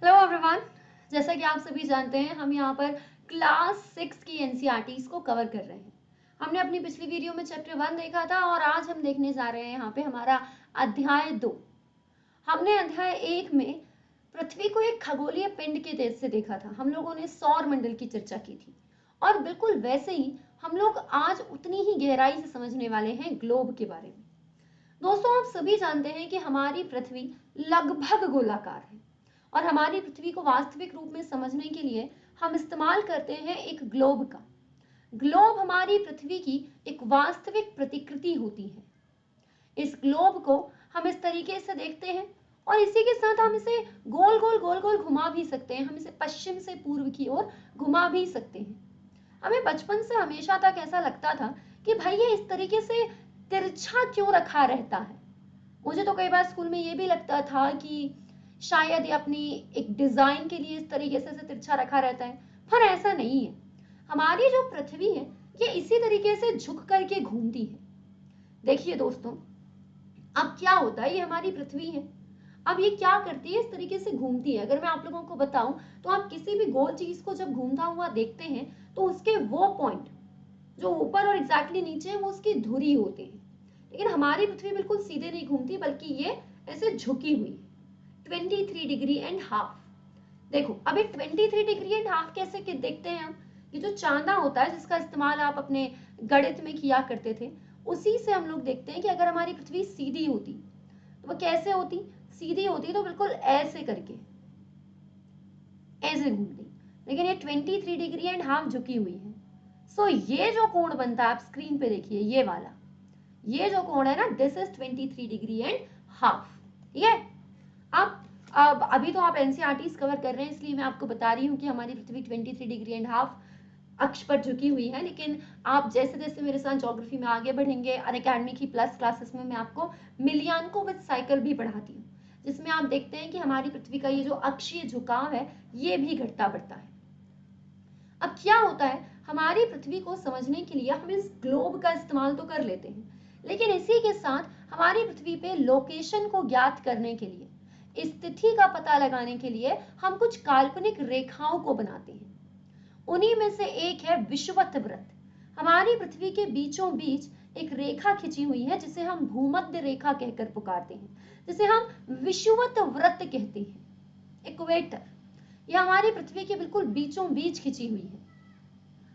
Hello everyone. जैसा कि आप सभी जानते हैं, हम यहाँ पर क्लास 6 की एनसीईआरटीज को कवर कर रहे हैं। हमने अपनी पिछली वीडियो में चैप्टर 1 देखा था और आज हम देखने जा रहे हैं यहाँ पे हमारा अध्याय 2। हमने अध्याय 1 में पृथ्वी को एक खगोलीय पिंड के तेज से देखा था। हम लोगों ने सौर मंडल की चर्चा की थी और बिल्कुल वैसे ही हम लोग आज उतनी ही गहराई से समझने वाले हैं ग्लोब के बारे में। दोस्तों, आप सभी जानते हैं कि हमारी पृथ्वी लगभग गोलाकार है और हमारी पृथ्वी को वास्तविक रूप में समझने के लिए हम इस्तेमाल करते हैं एक ग्लोब का। ग्लोब हमारी पृथ्वी की एक वास्तविक प्रतिकृति होती है। इस ग्लोब को हम इस तरीके से देखते हैं और इसी के साथ हम इसे गोल गोल घुमा भी सकते हैं। हम इसे पश्चिम से पूर्व की ओर घुमा भी सकते हैं। हमें बचपन से हमेशा तक ऐसा लगता था कि भाई ये इस तरीके से तिरछा क्यों रखा रहता है। मुझे तो कई बार स्कूल में ये भी लगता था कि शायद ये अपनी एक डिजाइन के लिए इस तरीके से तिरछा रखा रहता है, पर ऐसा नहीं है। हमारी जो पृथ्वी है ये इसी तरीके से झुक करके घूमती है। देखिए दोस्तों, अब क्या होता है, ये हमारी पृथ्वी है। अब ये क्या करती है, इस तरीके से घूमती है। अगर मैं आप लोगों को बताऊं तो आप किसी भी गोल चीज को जब घूमता हुआ देखते हैं तो उसके वो पॉइंट जो ऊपर और एग्जैक्टली नीचे है वो उसकी धुरी होते हैं। लेकिन हमारी पृथ्वी बिल्कुल सीधे नहीं घूमती, बल्कि ये ऐसे झुकी हुई है 23 डिग्री एंड हाफ। देखो, अब एक 23 डिग्री एंड हाफ कैसे देखते हैं हम। ये जो चांदा होता है जिसका इस्तेमाल आप अपने गणित में किया करते थे, उसी से हम लोग देखते हैं कि अगर हमारी पृथ्वी सीधी होती तो वो कैसे होती। सीधी होती तो बिल्कुल ऐसे करके ऐसे घूमती, लेकिन ये 23 डिग्री एंड हाफ झुकी हुई है। सो ये जो कोण बनता है, आप स्क्रीन पे देखिए, ये वाला, ये जो कोण है ना, this is 23 degree and half. ठीक है। अब अभी तो आप एनसीईआरटीज कवर कर रहे हैं, इसलिए मैं आपको बता रही हूँ कि हमारी पृथ्वी 23 डिग्री एंड हाफ अक्ष पर झुकी हुई है। लेकिन आप जैसे जैसे मेरे साथ ज्योग्राफी में आगे बढ़ेंगे, अनअकैडमी की प्लस क्लासेस में मैं आपको मिलियानकोविच साइकिल भी पढ़ाती हूँ, जिसमें आप देखते हैं कि हमारी पृथ्वी का ये जो अक्षीय झुकाव है ये भी घटता बढ़ता है। अब क्या होता है, हमारी पृथ्वी को समझने के लिए हम इस ग्लोब का इस्तेमाल तो कर लेते हैं, लेकिन इसी के साथ हमारी पृथ्वी पे लोकेशन को ज्ञात करने के लिए, स्थिति का पता लगाने के लिए हम कुछ काल्पनिक रेखाओं को बनाते हैं। उन्हीं में से एक है विषुवत वृत्त। हमारी पृथ्वी के बीचों बीच एक रेखा खिंची हुई है जिसे हम भूमध्य रेखा कहकर पुकारते हैं, जिसे हम विषुवत वृत्त कहते हैं, इक्वेटर। यह हमारी पृथ्वी के बिल्कुल बीचों बीच खिंची हुई है।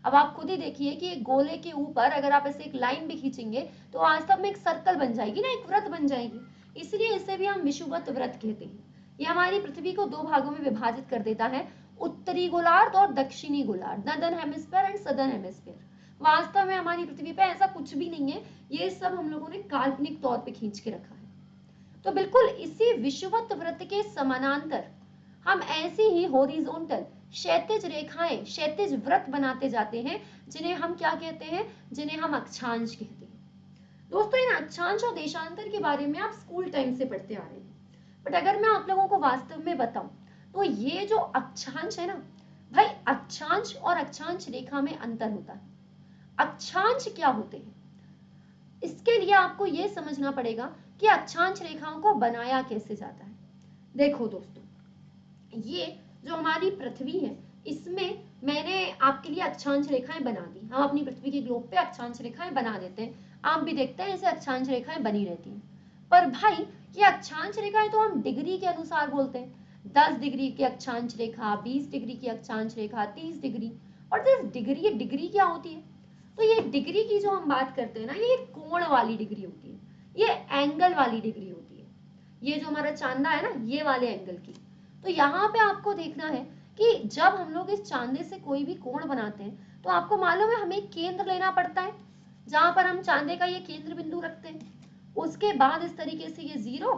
अब आप खुद ही देखिए कि एक गोले के ऊपर अगर आप ऐसे एक लाइन भी खींचेंगे तो वास्तव में एक सर्कल बन जाएगी ना, एक वृत्त बन जाएगी। इसलिए इसे भी हम विषुवत वृत्त कहते हैं। यह हमारी पृथ्वी को दो भागों में विभाजित कर देता है, उत्तरी गोलार्ध और दक्षिणी गोलार्ध, northern hemisphere and southern hemisphere. वास्तव में हमारी पृथ्वी पे ऐसा कुछ भी नहीं है, ये सब हम लोगों ने काल्पनिक तौर पे खींच के रखा है। तो बिल्कुल इसी विषुवत वृत्त के समानांतर हम ऐसी ही हॉरिजॉन्टल क्षैतिज रेखाएं, क्षैतिज वृत्त बनाते जाते हैं, जिन्हें हम क्या कहते हैं, जिन्हें हम अक्षांश कहते हैं। दोस्तों, इन अक्षांश और देशांतर के बारे में आप स्कूल टाइम से पढ़ते आ रहे हैं, बट अगर मैं आप लोगों को वास्तव में बताऊं तो ये जो अक्षांश है ना भाई, अक्षांश और अक्षांश रेखा में अंतर होता है। अक्षांश क्या होते हैं, इसके लिए आपको यह समझना पड़ेगा कि अक्षांश रेखाओं को बनाया कैसे जाता है। देखो दोस्तों, ये जो हमारी पृथ्वी है इसमें मैंने आपके लिए अक्षांश रेखाएं बना दी। हम अपनी पृथ्वी के ग्लोब पे अक्षांश रेखाएं बना देते हैं, आप भी देखते हैं ऐसे अक्षांश रेखाएं बनी रहती हैं। पर भाई, ये अक्षांश रेखाएं तो हम डिग्री के अनुसार बोलते हैं। 10 डिग्री की अक्षांश रेखा, 20 डिग्री की अक्षांश रेखा, 30 डिग्री। और डिग्री डिग्री क्या होती है, तो ये डिग्री की जो हम बात करते हैं ना, ये कोण वाली डिग्री होती है, ये एंगल वाली डिग्री होती है। ये जो हमारा चांदा है ना, ये वाले एंगल की। तो यहाँ पे आपको देखना है कि जब हम लोग इस चांदे से कोई भी कोण बनाते हैं तो आपको मालूम है हमें एक केंद्र लेना पड़ता है, जहां पर हम चांदे का ये केंद्र बिंदु रखते हैं। उसके बाद इस तरीके से ये 0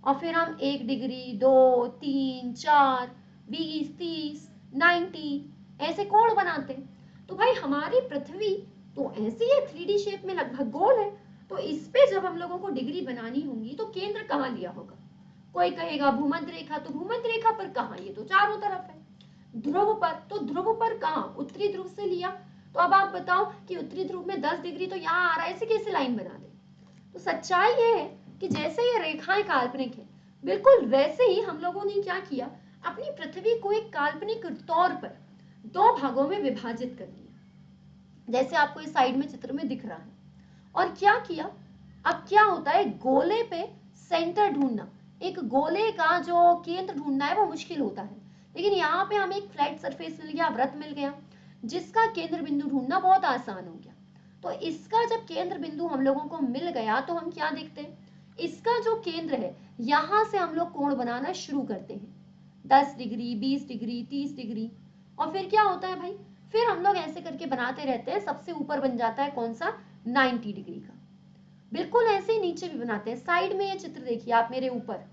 और फिर हम 1 डिग्री, 2, 3, 4, 20, 30, 90 ऐसे कोण बनाते हैं। तो भाई हमारी पृथ्वी तो ऐसी है, 3D शेप में लगभग गोल है। तो इस पे जब हम लोगों को डिग्री बनानी होगी तो केंद्र कहाँ लिया होगा। कोई कहेगा भूमध्य रेखा, तो भूमध्य रेखा पर कहाँ, ये तो चारों तरफ है। ध्रुव पर, तो ध्रुव पर कहाँ, उत्तरी ध्रुव से लिया। तो अब आप बताओ कि उत्तरी ध्रुव में 10 डिग्री तो यहाँ आ रहा है, ऐसे कैसे लाइन बना दे। तो सच्चाई ये है कि जैसे ये रेखाएं काल्पनिक है, बिल्कुल वैसे ही हम लोगों ने क्या किया, अपनी पृथ्वी को एक काल्पनिक तौर पर दो भागों में विभाजित कर लिया, जैसे आपको इस साइड में चित्र में दिख रहा है। और क्या किया, अब क्या होता है, गोले पे सेंटर ढूंढना, एक गोले का जो केंद्र ढूंढना है वो मुश्किल होता है, लेकिन यहाँ पे हमें एक फ्लैट सरफेस मिल गया, वृत्त मिल गया, जिसका केंद्र बिंदु ढूंढना बहुत आसान हो गया। तो इसका जब केंद्र बिंदु हम लोगों को मिल गया तो हम क्या देखते हैं, इसका जो केंद्र है यहां से हम लोग कोण बनाना शुरू करते हैं, 10 डिग्री, 20 डिग्री, 30 डिग्री, और फिर क्या होता है भाई, फिर हम लोग ऐसे करके बनाते रहते हैं, सबसे ऊपर बन जाता है कौन सा, 90 डिग्री का। बिल्कुल ऐसे ही नीचे भी बनाते हैं, साइड में ये चित्र देखिए आप मेरे ऊपर,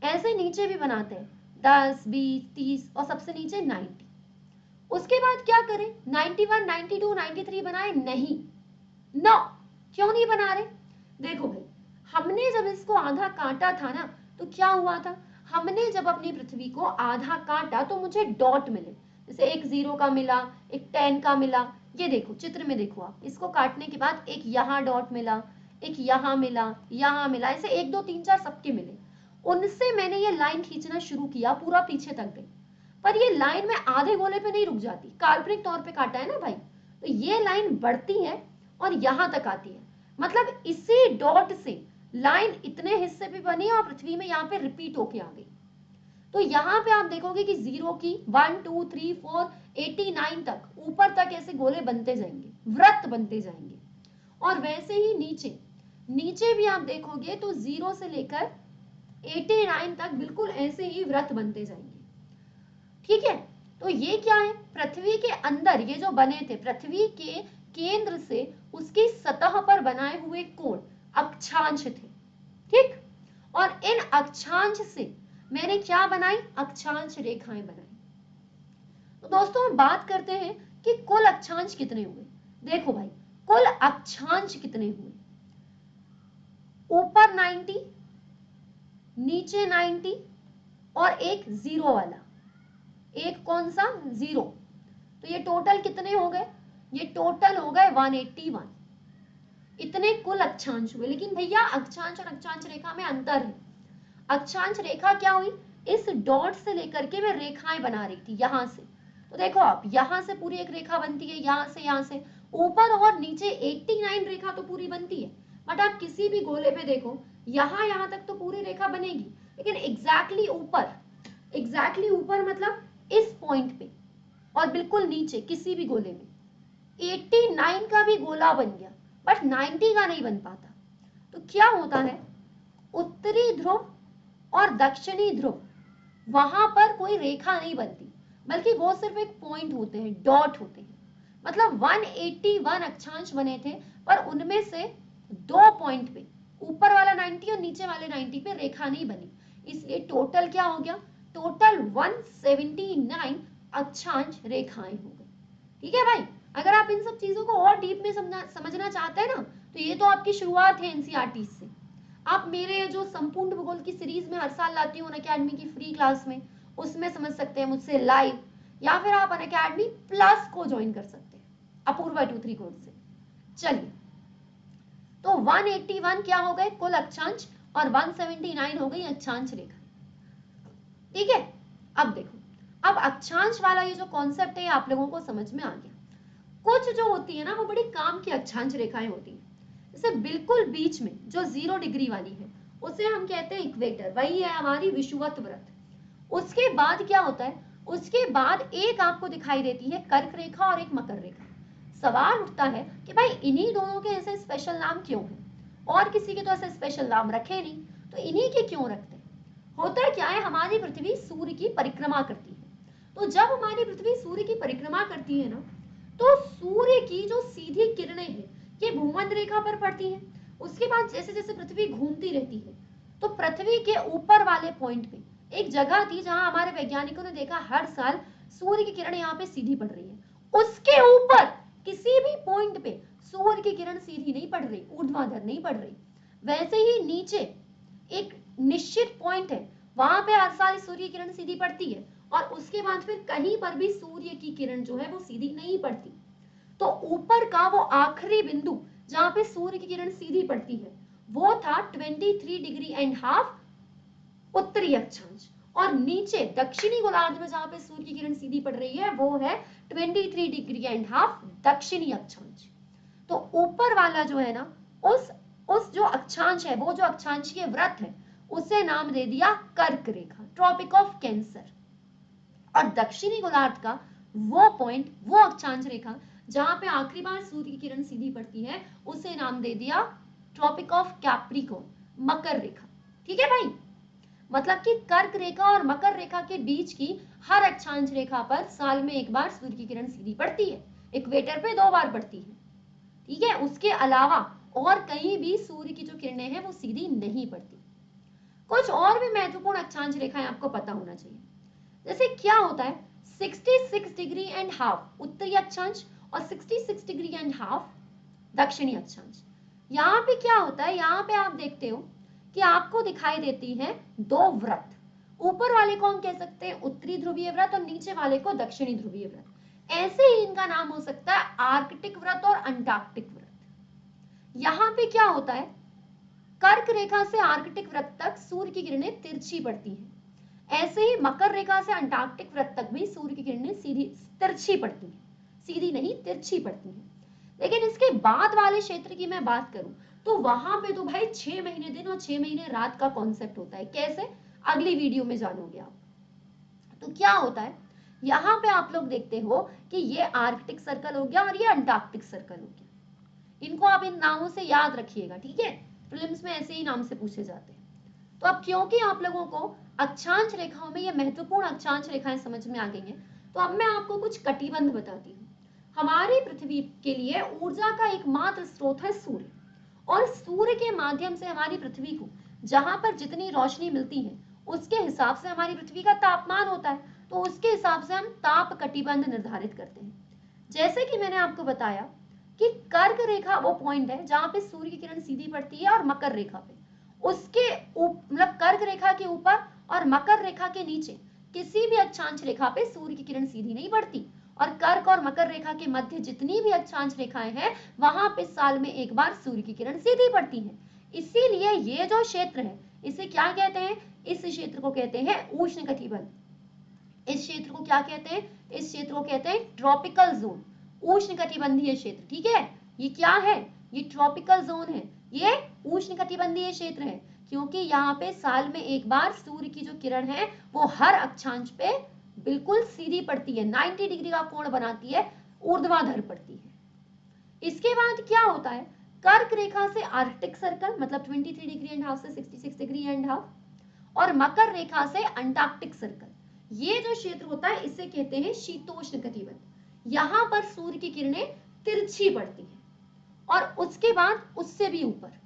ऐसे नीचे भी बनाते हैं 10, 20, 30 और सबसे नीचे 90। उसके बाद क्या करें, 91, 92, 93 बनाए, नहीं, नो, क्यों नहीं बना रहे, देखो भाई, हमने जब इसको आधा काटा था ना, तो क्या हुआ था, हमने जब अपनी पृथ्वी को आधा काटा तो मुझे डॉट मिले, जैसे एक 0 का मिला, एक 10 का मिला, ये देखो चित्र में देखो आप, इसको काटने के बाद एक यहाँ डॉट मिला, एक यहाँ मिला, यहाँ मिला, ऐसे 1 2 3 4 सबके मिले, उनसे मैंने ये लाइन खींचना शुरू किया, पूरा पीछे तक गई, पर ये लाइन में आधे गोले पे नहीं रुक जाती, काल्पनिक तौर पे काटा है ना भाई, तो ये लाइन बढ़ती है और यहां तक आती है, मतलब इसी डॉट से लाइन इतने हिस्से पे बनी और पृथ्वी में यहाँ पे रिपीट होके आ गई। तो यहाँ पे आप देखोगे कि 0 की 1 2 3 4 89 तक ऊपर तक ऐसे गोले बनते जाएंगे, वृत्त बनते जाएंगे, और वैसे ही नीचे नीचे भी आप देखोगे तो 0 से लेकर 89 तक बिल्कुल ऐसे ही वृत्त बनते जाएंगे। ठीक है, तो ये क्या है, पृथ्वी के अंदर ये जो बने थे, पृथ्वी के केंद्र से उसकी सतह पर बनाए हुए कोण अक्षांश थे, ठीक, और इन अक्षांश से मैंने क्या बनाई, अक्षांश रेखाएं बनाई। तो दोस्तों हम बात करते हैं कि कुल अक्षांश कितने हुए। देखो भाई, कुल अक्षांश कितने हुए, ऊपर 90, नीचे 90 और एक 0 वाला, एक कौन सा, 0, तो ये टोटल कितने हो गए, ये टोटल हो गए 181, इतने कुल अक्षांश हुए। लेकिन भैया अक्षांश और अक्षांश रेखा में अंतर है, अक्षांश रेखा क्या हुई, इस डॉट से लेकर के मैं रेखाएं बना रही थी यहां से, तो देखो आप यहां से पूरी एक रेखा बनती है, यहां से ऊपर और नीचे 89 रेखा तो पूरी बनती है, बट आप किसी भी गोले पे देखो यहां तक तो पूरी रेखा बनेगी, लेकिन एग्जैक्टली ऊपर मतलब इस पॉइंट पे और बिल्कुल नीचे किसी भी गोले में 89 का भी गोला बन गया, बट 90 का नहीं बन पाता। तो क्या होता है, उत्तरी ध्रुव और दक्षिणी ध्रुव वहां पर कोई रेखा नहीं बनती, बल्कि वो सिर्फ एक पॉइंट होते हैं, डॉट होते हैं, मतलब 181 अक्षांश बने थे, पर उनमें से 2 पॉइंट पे, ऊपर वाला 90 और नीचे वाले 90 पे रेखा नहीं बनी, इसलिए टोटल क्या हो गया, टोटल 179 अक्षांश रेखाएं हो गई। ठीक है भाई, अगर आप इन सब चीजों को और डीप में समझना चाहते हैं ना, तो ये तो आपकी शुरुआत है एनसीईआरटी से। आप मेरे जो संपूर्ण भूगोल की सीरीज में हर साल लाती हूँ अनअकैडमी की फ्री क्लास में, उसमें समझ सकते हैं मुझसे लाइव, या फिर आप अनअकैडमी प्लस को ज्वाइन कर सकते हैं अपूर्वा 23 कोड से। चलिए, तो 181 क्या हो गए कुल अक्षांश और 179 हो गई अक्षांश रेखा। ठीक है, अब देखो, अब अक्षांश वाला ये जो कॉन्सेप्ट है आप लोगों को समझ में आ गया। कुछ जो होती है ना वो बड़ी काम की अक्षांश रेखाएं होती हैं, जैसे बिल्कुल बीच में जो 0 डिग्री वाली है उसे हम कहते हैं इक्वेटर, वही है हमारी विषुवत वृत्त। उसके बाद क्या होता है, उसके बाद एक आपको दिखाई देती है कर्क रेखा और एक मकर रेखा। सवाल उठता है कि भाई इन्हीं दोनों के ऐसे स्पेशल नाम क्यों हैं, और किसी के तो ऐसे स्पेशल नाम रखे नहीं, तो इन्हीं के क्यों रखते हैं। होता क्या है, हमारी पृथ्वी सूर्य की परिक्रमा करती है, तो जब हमारी पृथ्वी सूर्य की परिक्रमा करती है ना, तो सूर्य की जो सीधी किरणें हैं ये भूमध्य रेखा पर पड़ती है। उसके बाद जैसे जैसे पृथ्वी घूमती रहती है, तो पृथ्वी के ऊपर वाले पॉइंट पे एक जगह थी जहां हमारे वैज्ञानिकों ने देखा हर साल सूर्य की किरण यहाँ पे सीधी पड़ रही है, उसके ऊपर किसी भी पॉइंट पे सूर्य की किरण सीधी नहीं पड़ रही, ऊर्ध्वाधर नहीं पड़ रही। वैसे ही नीचे एक निश्चित पॉइंट है, वहां पे हर साल सूर्य की किरण सीधी पड़ती है, और उसके बाद फिर कहीं पर भी सूर्य की किरण जो है वो सीधी नहीं पड़ती। तो ऊपर का वो आखिरी बिंदु जहां पे सूर्य की किरण सीधी पड़ती है वो था 23 डिग्री एंड हाफ उत्तरी अक्षांश, और नीचे दक्षिणी गोलार्ध में जहां पे सूर्य की किरण सीधी पड़ रही है वो है 23 डिग्री एंड हाफ दक्षिणी अक्षांश। तो ऊपर वाला जो है ना, उस जो अक्षांश है, वो जो अक्षांशीय वृत्त है, उसे नाम दे दिया कर्क रेखा, ट्रॉपिक ऑफ कैंसर। और दक्षिणी गोलार्ध का वो पॉइंट, वो अक्षांश रेखा जहां पे आखिरी बार सूर्य की किरण सीधी पड़ती है, उसे नाम दे दिया ट्रॉपिक ऑफ कैप्रिकॉर्न, मकर रेखा। ठीक है भाई, मतलब कि कर्क रेखा और मकर रेखा के बीच की हर अक्षांश रेखा पर साल में एक बार सूर्य की किरण सीधी पड़ती है, इक्वेटर पे 2 बार पड़ती है। ठीक है, उसके अलावा और कहीं भी सूर्य की जो किरणें हैं वो सीधी नहीं पड़ती। कुछ और भी महत्वपूर्ण अक्षांश रेखाएं आपको पता होना चाहिए। जैसे क्या होता है 66 डिग्री एंड हाफ उत्तरी अक्षांश और 66 डिग्री एंड हाफ दक्षिणी अक्षांश। यहाँ पे क्या होता है, यहाँ पे आप देखते हो कि आपको दिखाई देती हैं 2 वृत्त। ऊपर वाले को हम कह सकते हैं उत्तरी ध्रुवीय व्रत और नीचे वाले को दक्षिणी ध्रुवीय व्रत। ऐसे ही इनका नाम हो सकता है आर्कटिक व्रत और अंटार्कटिक व्रत। यहाँ पे क्या होता है, कर्क रेखा से आर्कटिक व्रत तक सूर्य की किरणें तिरछी पड़ती हैं। ऐसे ही मकर रेखा से अंटार्कटिक व्रत तक भी सूर्य की किरणें सीधी तिरछी पड़ती हैं, सीधी नहीं तिरछी पड़ती हैं। लेकिन इसके बाद वाले क्षेत्र की मैं बात करूं तो वहां पे तो भाई 6 महीने दिन और 6 महीने रात का कॉन्सेप्ट होता है। कैसे, अगली वीडियो में जानोगे आप। तो क्या होता है, यहाँ पे आप लोग देखते हो कि ये आर्कटिक सर्कल हो गया और ये अंटार्कटिक सर्कल हो गया। इनको आप इन नामों से याद रखिएगा, ठीक है, प्रीलिम्स में ऐसे ही नाम से पूछे जाते हैं। तो अब क्योंकि आप लोगों को अक्षांश रेखाओं में ये महत्वपूर्ण अक्षांश रेखाएं समझ में आ गई हैं, तो अब मैं आपको कुछ कटिबंध बताती हूँ। हमारी पृथ्वी के लिए ऊर्जा का एकमात्र स्रोत है सूर्य, और सूर्य के माध्यम से हमारी पृथ्वी को जहां पर जितनी रोशनी मिलती है उसके हिसाब से हमारी पृथ्वी का तापमान होता है। तो उसके हिसाब से हम ताप कटिबंध निर्धारित करते हैं। जैसे कि मैंने आपको बताया कि कर्क रेखा वो पॉइंट है जहां पे सूर्य की किरण सीधी पड़ती है, और मकर रेखा पे उसके मतलब कर्क रेखा के ऊपर और मकर रेखा के नीचे किसी भी अक्षांश रेखा पे सूर्य की किरण सीधी नहीं पड़ती। और कर्क और मकर रेखा के मध्य जितनी भी अक्षांश रेखाएं हैं वहां पे साल में एक बार सूर्य की किरण सीधी पड़ती है। इसीलिए ये जो क्षेत्र है इसे क्या कहते हैं, इस क्षेत्र को कहते हैं उष्ण कटिबंध। इस क्षेत्र को क्या कहते हैं, इस क्षेत्र को कहते हैं ट्रॉपिकल जोन, उष्ण कटिबंधीय क्षेत्र। ठीक है, ये क्या है, ये ट्रॉपिकल जोन है, ये उष्ण कटिबंधीय क्षेत्र है, क्योंकि यहाँ पे साल में एक बार सूर्य की जो किरण है वो हर अक्षांश पे बिल्कुल सीधी पड़ती है, 90 डिग्री का कोण बनाती है, ऊर्ध्वाधर पड़ती है। इसके बाद क्या होता है, कर्क रेखा से आर्कटिक सर्कल मतलब 23 डिग्री एंड हाफ से 66 डिग्री एंड हाफ, और मकर रेखा से अंटार्कटिक सर्कल, ये जो क्षेत्र होता है इसे कहते हैं शीतोष्ण कटिबंध। यहां पर सूर्य की किरणें तिरछी पड़ती हैं। और उसके बाद उससे भी ऊपर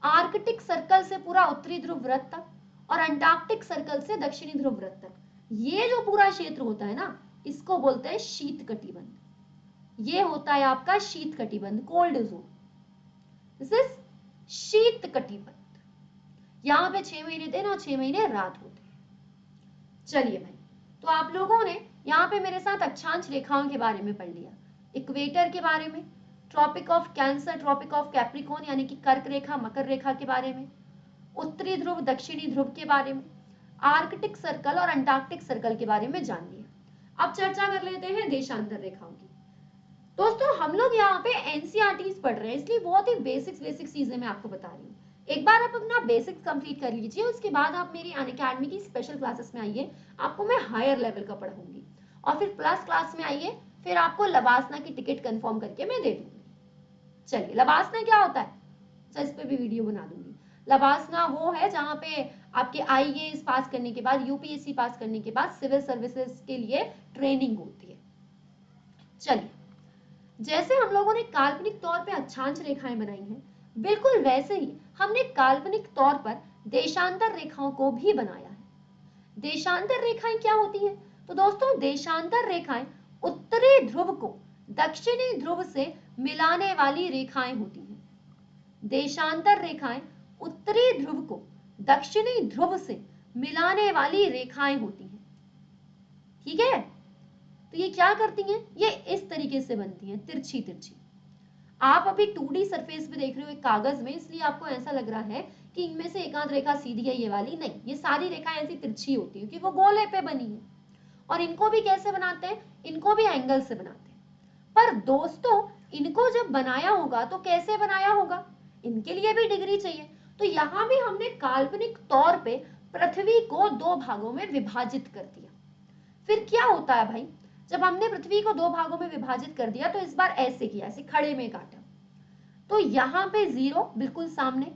आर्कटिक सर्कल से पूरा उत्तरी ध्रुव व्रत तक और अंटार्कटिक सर्कल से दक्षिणी ध्रुव व्रत तक, ये जो पूरा क्षेत्र होता है ना, इसको बोलते हैं शीत कटिबंध। ये होता है आपका शीत कटिबंध, कोल्ड जोन, दिस इज शीत कटिबंध। यहाँ पे 6 महीने दिन और 6 महीने रात होते हैं। चलिए भाई, तो आप लोगों ने यहाँ पे मेरे साथ अक्षांश रेखाओं के बारे में पढ़ लिया, इक्वेटर के बारे में, tropic of cancer, tropic of Capricorn यानी कि कर्क रेखा मकर रेखा के बारे में, उत्तरी ध्रुव दक्षिणी ध्रुव के बारे में, आर्कटिक सर्कल और अंटार्कटिक सर्कल के बारे में जान लिया। अब चर्चा कर लेते हैं देशांतर रेखाओं की। दोस्तों हम लोग यहाँ पे एनसीईआरटीज पढ़ रहे हैं, इसलिए बहुत ही बेसिक चीजें मैं आपको बता रही हूँ। एक बार आप अपना बेसिक्स कंप्लीट कर लीजिए, उसके बाद आप मेरी अनअकैडमी की स्पेशल क्लासेस में आइए, आपको मैं हायर लेवल का पढ़ाऊंगी। और फिर प्लस क्लास में आइए, फिर आपको लवासना की टिकट कंफर्म करके मैं दे दूंगी। चलिए, लवासना क्या होता है, तो इस पे भी वीडियो बना दूंगी। लवासना वो है जहाँ पे आपके आईएएस पास करने के बाद, यूपीएससी पास करने के बाद सिविल सर्विसेज के लिए ट्रेनिंग होती है। चलिए, जैसे हम लोगों ने काल्पनिक तौर पे अक्षांश रेखाएं बनाई हैं, बिल्कुल वैसे ही हमने काल्पनिक तौर पर देशांतर रेखाओं को भी बनाया है। देशांतर रेखाएं क्या होती हैं, तो दोस्तों देशांतर रेखाएं उत्तरी ध्रुव को दक्षिणी ध्रुव से मिलाने वाली रेखाएं होती हैं। देशांतर रेखाएं उत्तरी ध्रुव को दक्षिणी ध्रुव से मिलाने वाली रेखाएं होती हैं। ठीक है, तो ये क्या करती हैं, ये इस तरीके से बनती हैं, तिरछी। आप अभी 2D सरफेस पे देख रहे हो एक कागज में, इसलिए आपको ऐसा लग रहा है कि इनमें से एकांत रेखा सीधी है ये वाली, नहीं, ये सारी रेखाएं ऐसी तिरछी होती है क्योंकि वो गोले पे बनी है। और इनको भी कैसे बनाते हैं, इनको भी एंगल से बनाते हैं। पर दोस्तों इनको जब बनाया होगा तो कैसे बनाया होगा, इनके लिए भी डिग्री चाहिए। तो यहां भी हमने काल्पनिक तौर पे पृथ्वी को दो भागों में विभाजित कर दिया। फिर क्या होता है भाई, जब हमने पृथ्वी को दो भागों में विभाजित कर दिया तो इस बार ऐसे किया, ऐसे खड़े में काटा। तो यहाँ पे 0 बिल्कुल सामने,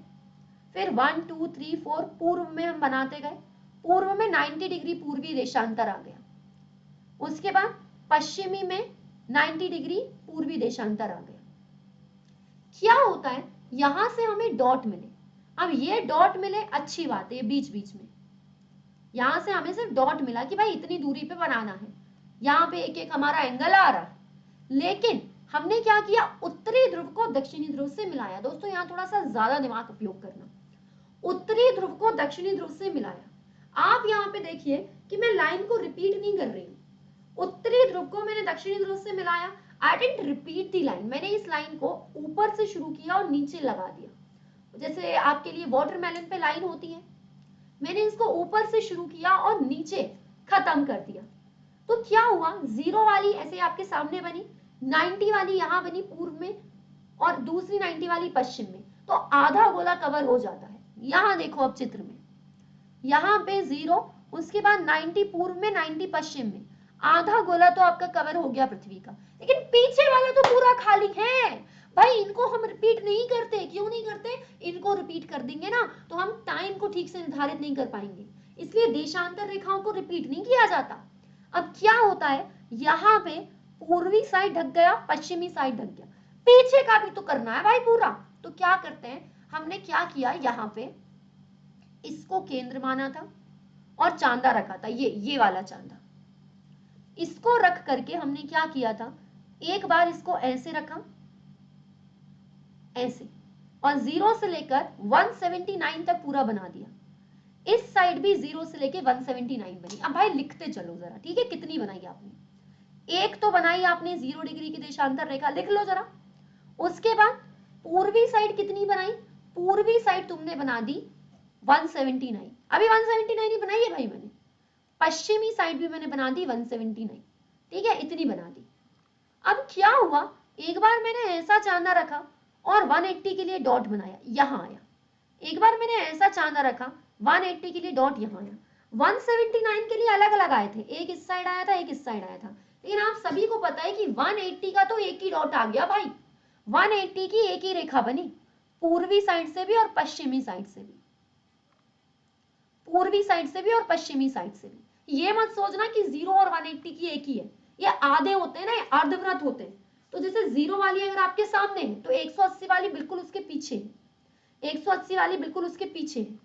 फिर 1 2 3 4 पूर्व में हम बनाते गए, पूर्व में 90 डिग्री पूर्वी देशांतर आ गया। उसके बाद पश्चिमी में 90 डिग्री पूर्वी देशांतर आ गया। क्या होता है, यहां से हमें डॉट मिले। अब ये डॉट मिले अच्छी बात है, बीच बीच में यहां से हमें सिर्फ डॉट मिला कि भाई इतनी दूरी पे बनाना है, यहाँ पे एक एक हमारा एंगल आ रहा है। लेकिन हमने क्या किया, उत्तरी ध्रुव को दक्षिणी ध्रुव से मिलाया। दोस्तों यहाँ थोड़ा सा ज्यादा दिमाग उपयोग करना, उत्तरी ध्रुव को दक्षिणी ध्रुव से मिलाया। आप यहाँ पे देखिए कि मैं लाइन को रिपीट नहीं कर रही हूँ, उत्तरी ध्रुव को मैंने दक्षिणी ध्रुव से मिलाया। I didn't repeat the line, मैंने इस लाइन को ऊपर से शुरू किया और नीचे लगा दिया। जैसे आपके लिए वाटरमेलन पे लाइन होती है, मैंने इसको ऊपर से शुरू किया और नीचे खत्म कर दिया। तो क्या हुआ, 0 वाली ऐसे आपके सामने बनी, 90 वाली यहाँ बनी पूर्व में और दूसरी 90 वाली पश्चिम में, तो आधा गोला कवर हो जाता है। यहाँ देखो अब चित्र में, यहाँ पे 0, उसके बाद 90 पूर्व में 90 पश्चिम में, आधा गोला तो आपका कवर हो गया पृथ्वी का। लेकिन पीछे वाला तो पूरा खाली है भाई, इनको हम रिपीट नहीं करते। क्यों नहीं करते, इनको रिपीट कर देंगे ना तो हम टाइम को ठीक से निर्धारित नहीं कर पाएंगे, इसलिए देशांतर रेखाओं को रिपीट नहीं किया जाता। अब क्या होता है, यहाँ पे पूर्वी साइड ढक गया, पश्चिमी साइड ढक गया, पीछे का भी तो करना है भाई पूरा। तो क्या करते हैं, हमने क्या किया, यहाँ पे इसको केंद्र माना था और चांदा रखा था, ये वाला चांदा, इसको रख करके हमने क्या किया था, एक बार इसको ऐसे रखा, ऐसे, और 0 से लेकर 179 तक पूरा बना दिया। इस साइड भी 0 से लेकर 179 बनी। अब भाई लिखते चलो जरा, ठीक है, कितनी बनाई आपने, एक तो बनाई आपने 0 डिग्री की देशांतर रेखा, लिख लो जरा। उसके बाद पूर्वी साइड कितनी बनाई, पूर्वी साइड तुमने बना दी 179, अभी 179 ही बनाई है भाई मैंने। पश्चिमी साइड भी मैंने बना दी 179, ठीक है, इतनी बना दी। अब क्या हुआ, एक बार मैंने ऐसा चांदा रखा और 180 के लिए डॉट बनाया, यहां आया। एक बार मैंने ऐसा चांदा रखा, 180 के लिए डॉट यहां आया। 179 के लिए अलग अलग आए थे, एक इस साइड आया था, एक इस साइड आया था। लेकिन आप सभी को पता है कि 180 का तो एक ही डॉट आ गया भाई, 180 की एक ही रेखा बनी, पूर्वी साइड से भी और पश्चिमी साइड से भी, पूर्वी साइड से भी और पश्चिमी साइड से भी। ये मत सोचना कि 0 और 180 की एक ही है, ये आधे होते हैं ना, अर्धवृत्त होते हैं। तो जैसे 0 वाली अगर आपके सामने है तो 180 वाली बिल्कुल उसके पीछे है, 180 वाली बिल्कुल उसके पीछे है।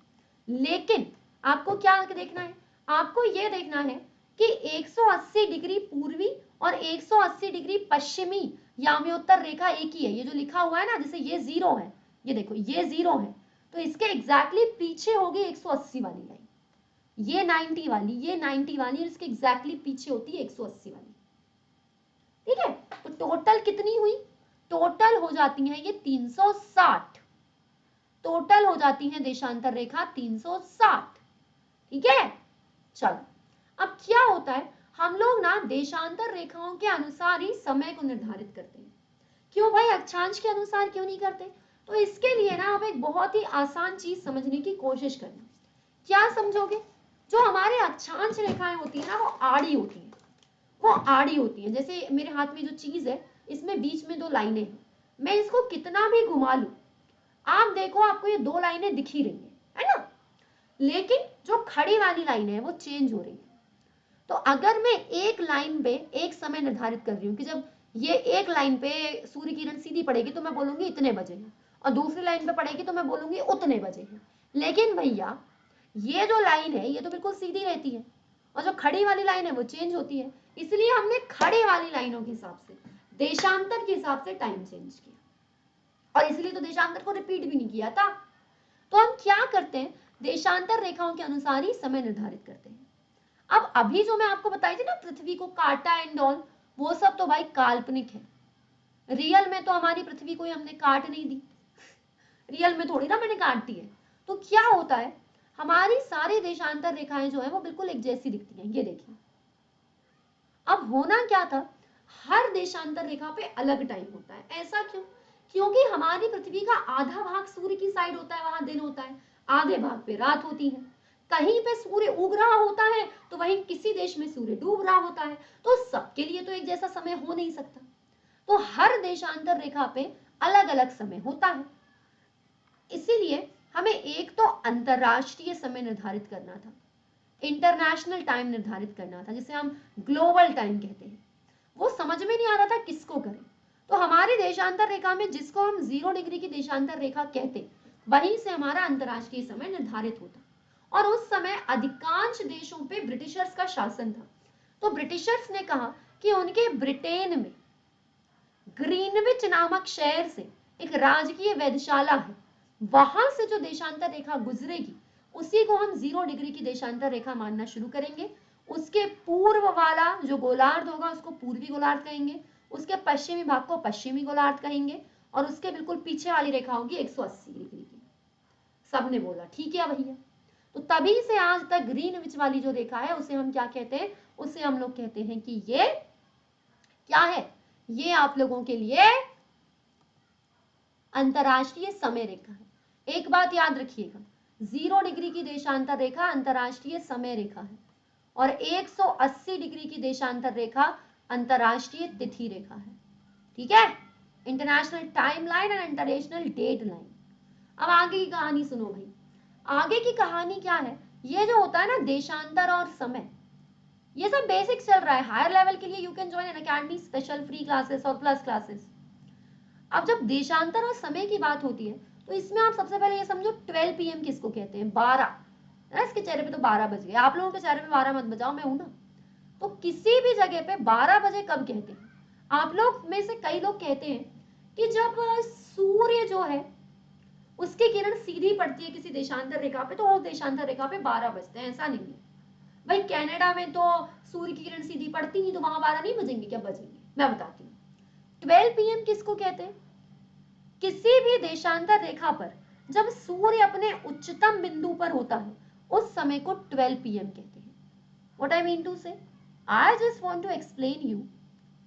लेकिन आपको क्या देखना है, आपको ये देखना है कि 180 डिग्री पूर्वी और 180 डिग्री पश्चिमी याम्योत्तर रेखा एक ही है। ये जो लिखा हुआ है ना, जैसे ये 0 है, ये देखो ये 0 है, तो इसके एग्जैक्टली पीछे होगी 180 वाली लाइन, ये 90 वाली, ये 90 वाली, और इसके एग्जैक्टली पीछे होती है 180 वाली, ठीक है। तो टोटल कितनी हुई, टोटल हो जाती है ये 360, टोटल हो जाती है देशांतर रेखा 360, ठीक है। चलो अब क्या होता है, हम लोग ना देशांतर रेखाओं के अनुसार ही समय को निर्धारित करते हैं। क्यों भाई, अक्षांश के अनुसार क्यों नहीं करते? तो इसके लिए ना आप एक बहुत ही आसान चीज समझने की कोशिश करना। क्या समझोगे, जो हमारे अक्षांश रेखाएं होती है ना वो आड़ी होती है, वो आड़ी होती है। जैसे मेरे हाथ में जो चीज है इसमें बीच में दो लाइनें हैं, मैं इसको कितना भी घुमा लूं, आप देखो आपको ये दो लाइनें दिख ही रही है ना, लेकिन जो खड़ी वाली लाइन है वो चेंज हो रही है। तो अगर मैं एक लाइन पे एक समय निर्धारित कर रही हूँ कि जब ये एक लाइन पे सूर्य किरण सीधी पड़ेगी तो मैं बोलूंगी इतने बजे है, और दूसरी लाइन पे पड़ेगी तो मैं बोलूंगी उतने बजे है। लेकिन भैया ये जो लाइन है ये तो बिल्कुल सीधी रहती है, और जो खड़ी वाली लाइन है वो चेंज होती है। इसलिए हमने खड़े वाली लाइनों के हिसाब से, देशांतर के हिसाब से टाइम चेंज किया, और इसलिए तो देशांतर को रिपीट भी नहीं किया था। तो हम क्या करते हैं, देशांतर रेखाओं के अनुसार ही समय निर्धारित करते हैं। अब अभी जो मैं आपको बताई थी ना पृथ्वी को काटा एंड ऑल, वो सब तो भाई काल्पनिक है। रियल में तो हमारी पृथ्वी को हमने काट नहीं दी, रियल में थोड़ी ना मैंने काट दी है। तो क्या होता है, हमारी सारी देशांतर रेखाएं जो है वो बिल्कुल एक जैसी दिखती हैं। ये देखिए, अब होना क्या था, हर देशांतर रेखा पे अलग टाइम होता है। ऐसा क्यों? क्योंकि हमारी पृथ्वी का आधा भाग सूर्य की साइड होता है, वहां दिन होता है, आधे भाग पे रात होती है। कहीं पे सूर्य उग रहा होता है तो वहीं किसी देश में सूर्य डूब रहा होता है। तो सबके लिए तो एक जैसा समय हो नहीं सकता, तो हर देशांतर रेखा पे अलग अलग समय होता है। इसीलिए हमें एक तो अंतरराष्ट्रीय समय निर्धारित करना था, इंटरनेशनल टाइम निर्धारित करना था, जिसे हम ग्लोबल टाइम कहते हैं। वो समझ में नहीं आ रहा था किसको करें। तो हमारी देशांतर रेखा में जिसको हम 0 डिग्री की देशांतर रेखा कहते, वहीं से हमारा अंतरराष्ट्रीय समय निर्धारित होता। और उस समय अधिकांश देशों पे ब्रिटिशर्स का शासन था। तो ब्रिटिशर्स ने कहा कि उनके ब्रिटेन में ग्रीनविच नामक शहर से एक राजकीय वेधशाला है, वहां से जो देशांतर रेखा गुजरेगी उसी को हम 0 डिग्री की देशांतर रेखा मानना शुरू करेंगे। उसके पूर्व वाला जो गोलार्ध होगा उसको पूर्वी गोलार्ध कहेंगे, उसके पश्चिमी भाग को पश्चिमी गोलार्ध कहेंगे, और उसके बिल्कुल पीछे वाली रेखा होगी 180 डिग्री की। सबने बोला ठीक है भैया। तो तभी से आज तक ग्रीनविच वाली जो रेखा है उसे हम क्या कहते हैं, उसे हम लोग कहते हैं कि ये क्या है, ये आप लोगों के लिए अंतरराष्ट्रीय समय रेखा है। एक बात याद रखिएगा, 0 डिग्री की देशांतर रेखा अंतरराष्ट्रीय समय रेखा है, और 180 डिग्री की देशांतर रेखा अंतरराष्ट्रीय तिथि रेखा है। ठीक है, international time line and international date line. अब आगे की कहानी सुनो भाई। आगे की कहानी क्या है, ये जो होता है ना देशांतर और समय, ये सब बेसिक चल रहा है। हायर लेवल के लिए you can join an academy special free classes और प्लस क्लासेस। अब जब देशांतर और समय की बात होती है तो इसमें आप सबसे पहले ये समझो 12 PM किसको कहते हैं, 12। इसके चेहरे पे तो 12 बज गए, आप लोगों के चेहरे पे 12 मत बजाओ, मैं हूं ना। तो किसी भी जगह पे 12 बजे कब कहते हैं, आप लोग में से कई लोग कहते हैं कि जब सूर्य जो है उसकी किरण सीधी पड़ती है किसी देशांतर रेखा पे, तो उस देशांतर रेखा पे 12 बजते हैं। ऐसा नहीं है भाई, कनाडा में तो सूर्य की किरण सीधी पड़ती नहीं, तो वहां 12 नहीं बजेंगे, क्या बजेंगे, मैं बताती हूँ। 12 PM किसको कहते हैं, किसी भी देशांतर रेखा पर जब सूर्य अपने उच्चतम बिंदु पर होता है उस समय को 12 PM कहते हैं। What I mean to say, I just want to explain you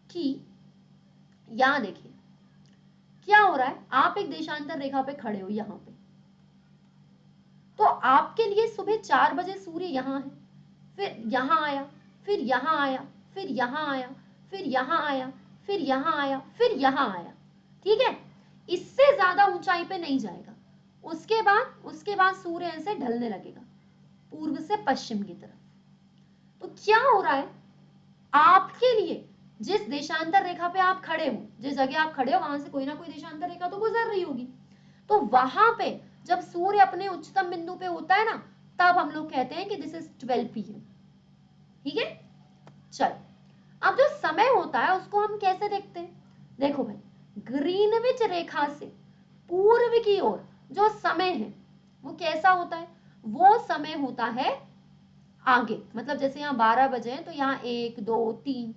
कि यहां देखिए क्या हो रहा है। आप एक देशांतर रेखा पे खड़े हो यहां पे, तो आपके लिए सुबह 4 बजे सूर्य यहां है, फिर यहां आया, फिर यहां आया, फिर यहां आया, फिर यहां आया, फिर यहां आया, फिर यहां आया। ठीक है, इससे ज्यादा ऊंचाई पे नहीं जाएगा। उसके बाद सूर्य ऐसे ढलने लगेगा पूर्व से पश्चिम की तरफ। तो क्या हो रहा है, आपके लिए जिस देशांतर रेखा पे आप खड़े हो, जिस जगह आप खड़े हो वहां से कोई ना कोई देशांतर रेखा तो गुजर रही होगी। तो वहां पे जब सूर्य अपने उच्चतम बिंदु पे होता है ना, तब हम लोग कहते हैं कि दिस इज 12 PM। ठीक है, चल अब जो समय होता है उसको हम कैसे देखते हैं, देखो भाई, ग्रीनविच रेखा से पूर्व की ओर जो समय है वो कैसा होता है, वो समय होता है आगे। मतलब जैसे यहाँ 12 बजे हैं तो यहाँ 1 2 3,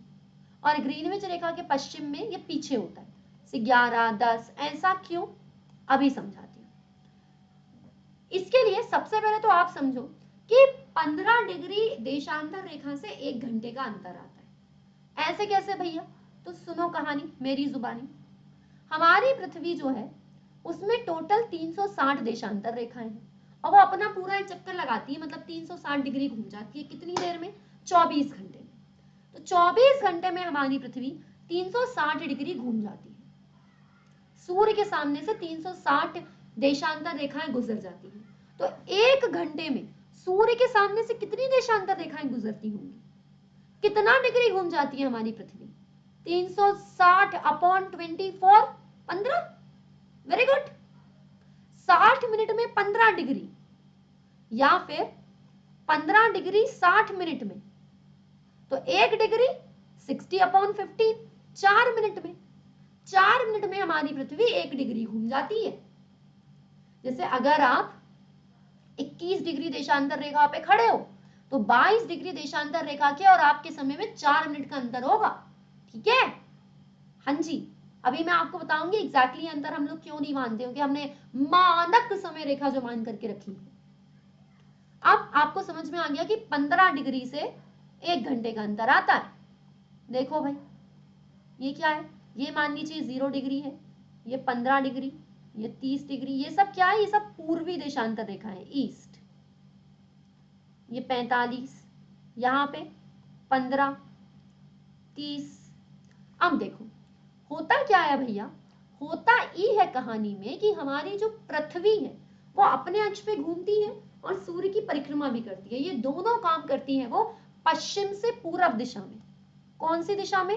और ग्रीनविच रेखा के पश्चिम में ये पीछे होता है 11 10। ऐसा क्यों, अभी समझाती हूँ। इसके लिए सबसे पहले तो आप समझो कि 15 डिग्री देशांतर रेखा से 1 घंटे का अंतर आता है। ऐसे कैसे भैया, तो सुनो कहानी मेरी जुबानी। हमारी पृथ्वी जो है उसमें टोटल 360 देशांतर रेखाएं हैं, और वो अपना पूरा एक चक्कर लगाती है, मतलब 360 डिग्री घूम जाती है। कितनी देर में, 24 घंटे में। तो 24 घंटे में हमारी पृथ्वी 360 डिग्री घूम जाती है। सूर्य के सामने से 360 देशांतर रेखाएं गुजर जाती हैं। तो 1 घंटे में सूर्य के सामने से कितनी देशांतर रेखाएं गुजरती होंगी, कितना डिग्री घूम जाती है हमारी पृथ्वी, 360 अपॉन 24, 15। वेरी गुड, 60 मिनट में 15 डिग्री, या फिर 15 डिग्री 60 मिनट में, तो 1 डिग्री 60 अपॉन 15, 4 मिनट में। 4 मिनट में हमारी पृथ्वी 1 डिग्री घूम जाती है। जैसे अगर आप 21 डिग्री देशांतर रेखा पे खड़े हो तो 22 डिग्री देशांतर रेखा के और आपके समय में 4 मिनट का अंतर होगा। ठीक है, हाँ जी। अभी मैं आपको बताऊंगी एग्जैक्टली अंतर हम लोग क्यों नहीं मानते, क्योंकि हमने मानक समय रेखा जो मान करके रखी है। अब आपको समझ में आ गया कि 15 डिग्री से 1 घंटे का अंतर आता है। देखो भाई ये क्या है, ये मान लीजिए 0 डिग्री है, ये 15 डिग्री, ये 30 डिग्री, ये सब क्या है, ये सब पूर्वी देशांतर रेखा है, ईस्ट। ये 45, यहाँ पे 15, 30। अब देखो होता क्या है भैया, होता ये है कहानी में कि हमारी जो पृथ्वी है वो अपने अक्ष पे घूमती है और सूर्य की परिक्रमा भी करती है। ये दोनों काम करती है वो पश्चिम से पूर्व दिशा में। कौन सी दिशा में?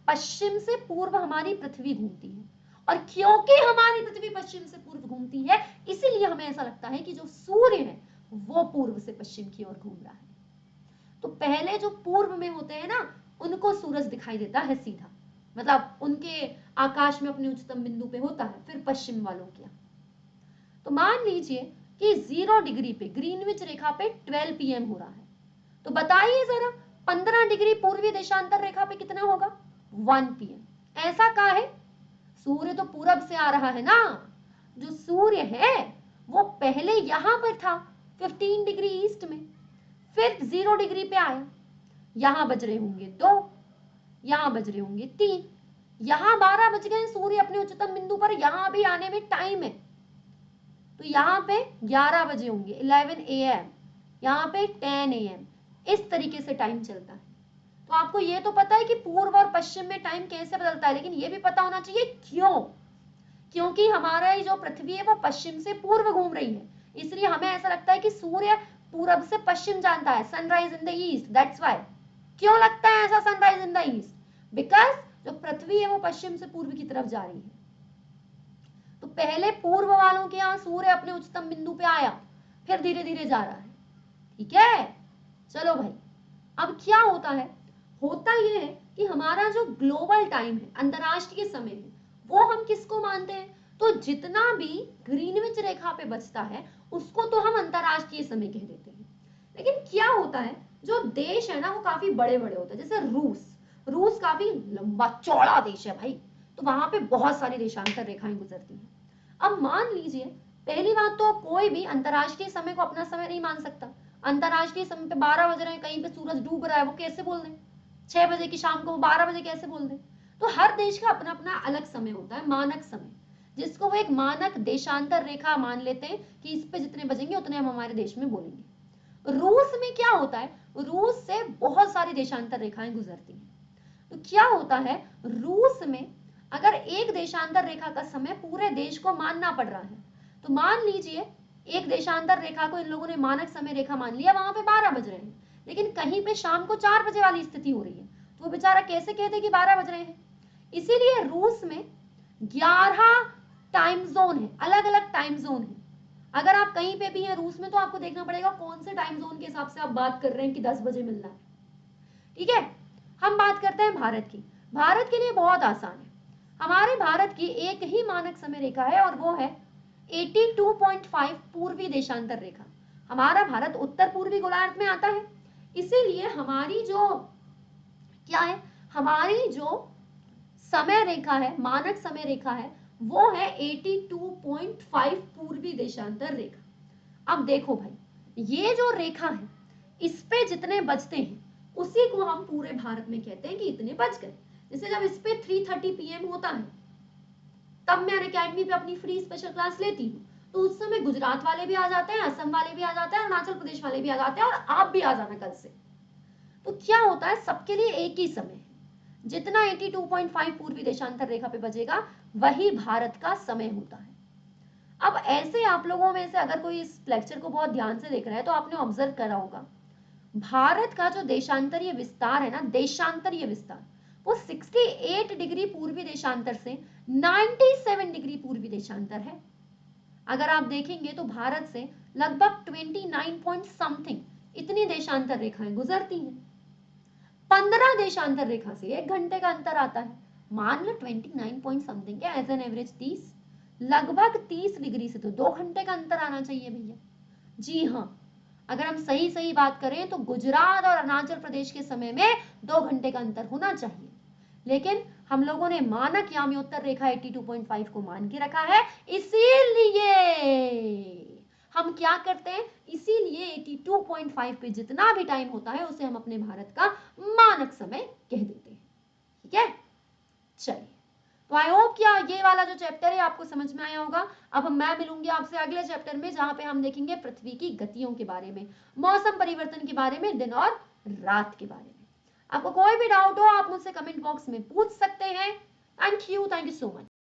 पश्चिम से पूर्व हमारी पृथ्वी घूमती है। और क्योंकि हमारी पृथ्वी पश्चिम से पूर्व घूमती है, इसीलिए हमें ऐसा लगता है कि जो सूर्य है वो पूर्व से पश्चिम की ओर घूम रहा है। तो पहले जो पूर्व में होते हैं ना, उनको सूरज दिखाई देता है सीधा, मतलब उनके आकाश में अपने उच्चतम बिंदु पे होता है, फिर पश्चिम वालों क्या। तो मान लीजिए कि 0 डिग्री पे ग्रीनविच रेखा पे 12 PM हो रहा है, तो बताइए जरा 15 डिग्री पूर्वी देशांतर रेखा पे कितना होगा? 1 PM। ऐसा क्या है, सूर्य तो पूरब से आ रहा है ना, जो सूर्य है वो पहले यहां पर था 15 डिग्री ईस्ट में, फिर 0 डिग्री पे आया, यहां बज रहे होंगे 2, यहां बज रहे होंगे 3, यहां 12 बज गए सूर्य अपने उच्चतम बिंदु पर, यहां भी आने में टाइम है, तो यहां पे 11 बजे होंगे 11 AM, यहां पे 10 AM, इस तरीके से टाइम चलता है। तो आपको ये तो पता है कि पूर्व और पश्चिम में टाइम कैसे बदलता है, लेकिन ये भी पता होना चाहिए क्यों। क्योंकि हमारा जो पृथ्वी है वो पश्चिम से पूर्व घूम रही है, इसलिए हमें ऐसा लगता है कि सूर्य पूरब से पश्चिम जानता है, sunrise in the east, that's why. क्यों लगता है ऐसा sunrise in the east? Because जो पृथ्वी है वो पश्चिम से पूर्व की तरफ जा रही है। तो पहले पूर्व वालों के यहाँ सूर्य अपने उच्चतम बिंदु पे आया, फिर धीरे धीरे जा रहा है, ठीक है। चलो भाई, अब क्या होता है, होता यह है कि हमारा जो ग्लोबल टाइम है, अंतरराष्ट्रीय समय है, वो हम किसको मानते हैं? तो जितना भी ग्रीनविच रेखा पे बचता है उसको तो हम अंतरराष्ट्रीय समय कह देते हैं। लेकिन क्या होता है, जो देश है ना वो काफी बड़े बड़े होते हैं, जैसे रूस काफी लंबा चौड़ा देश है भाई, तो वहां पे बहुत सारी देशांतर रेखाएं गुजरती हैं। अब मान लीजिए, पहली बात तो कोई भी अंतरराष्ट्रीय समय को अपना समय नहीं मान सकता। अंतरराष्ट्रीय समय पे 12 बज रहे हैं, कहीं पे सूरज डूब रहा है, वो कैसे बोल दें? 6 बजे की शाम को 12 बजे कैसे बोल दें? तो हर देश का अपना अपना अलग समय होता है, मानक समय, जिसको वो एक मानक देशांतर रेखा मान लेते हैं कि इस पे जितने बजेंगे उतने हम हमारे देश में बोलेंगे। रूस में क्या होता है, रूस से बहुत सारी देशांतर रेखाएं गुजरती हैं। तो क्या होता है, रूस में अगर एक देशांतर रेखा का समय पूरे देश को मानना पड़ रहा है, तो मान लीजिए एक देशांतर रेखा को इन लोगों ने मानक समय रेखा मान लिया, वहां पे 12 बज रहे हैं, लेकिन कहीं पे शाम को 4 बजे वाली स्थिति हो रही है, तो वो बेचारा कैसे कहते कि 12 बज रहे हैं? इसीलिए रूस में 11 टाइम जोन है, अलग अलग टाइम जोन है। अगर आप कहीं पे भी हैं रूस में, तो आपको देखना पड़ेगा कौन से टाइम जोन के हिसाब से आप बात कर रहे हैं कि 10 बजे मिलना है, ठीक है। हम बात करते हैं भारत की। भारत के लिए बहुत आसान है, हमारे भारत की एक ही मानक समय रेखा है और वो है 82.5 पूर्वी देशांतर रेखा। हमारा भारत उत्तर पूर्वी गोलार्ध में आता है, इसीलिए हमारी जो क्या है, हमारी जो समय रेखा है, मानक समय रेखा है, वो है 82.5 पूर्वी देशांतर रेखा। अब देखो भाई, ये जो रेखा है इस पे जितने बजते हैं उसी को हम पूरे भारत में कहते हैं कि इतने बज गए। जैसे जब इस पे 3:30 PM होता है, तब मैं अनअकैडमी पे अपनी फ्री स्पेशल क्लास लेती हूँ, तो उस समय गुजरात वाले भी आ जाते हैं, असम वाले भी आ जाते हैं, अरुणाचल प्रदेश वाले भी आ जाते हैं, और आप भी आ जाना कल से। तो क्या होता है, सबके लिए एक ही समय है, जितना 82.5 पूर्वी देशांतर रेखा पे बजेगा वही भारत का समय होता है। अब ऐसे आप लोगों में से अगर कोई इस लेक्चर को बहुत ध्यान से देख रहा है तो आपने ऑब्जर्व करा होगा, भारत का जो देशांतरीय विस्तार है ना, देशांतरीय विस्तार, वो 68 डिग्री पूर्वी देशांतर से 97 डिग्री पूर्वी देशांतर है। अगर आप देखेंगे तो भारत से लगभग 29 पॉइंट समथिंग इतनी देशांतर रेखाएं गुजरती हैं। 15 देशांतर रेखा से 1 घंटे का अंतर आता है, मान लो 29 पॉइंट समथिंग है, एज एन एवरेज 30, लगभग 30 डिग्री से तो 2 घंटे का अंतर आना चाहिए भैया। जी हाँ, अगर हम सही सही बात करें तो गुजरात और अरुणाचल प्रदेश के समय में 2 घंटे का अंतर होना चाहिए, लेकिन हम लोगों ने मानक याम्योत्तर रेखा 82.5 को मान के रखा है, इसीलिए हम क्या करते हैं, इसीलिए 82.5 पे जितना भी टाइम होता है उसे हम अपने भारत का मानक समय कह देते हैं। ठीक है, चलिए, तो आई होप क्या ये वाला जो चैप्टर है आपको समझ में आया होगा। अब मैं मिलूंगी आपसे अगले चैप्टर में, जहां पे हम देखेंगे पृथ्वी की गतियों के बारे में, मौसम परिवर्तन के बारे में, दिन और रात के बारे में। आपको कोई भी डाउट हो आप मुझसे कमेंट बॉक्स में पूछ सकते हैं। Thank you so much.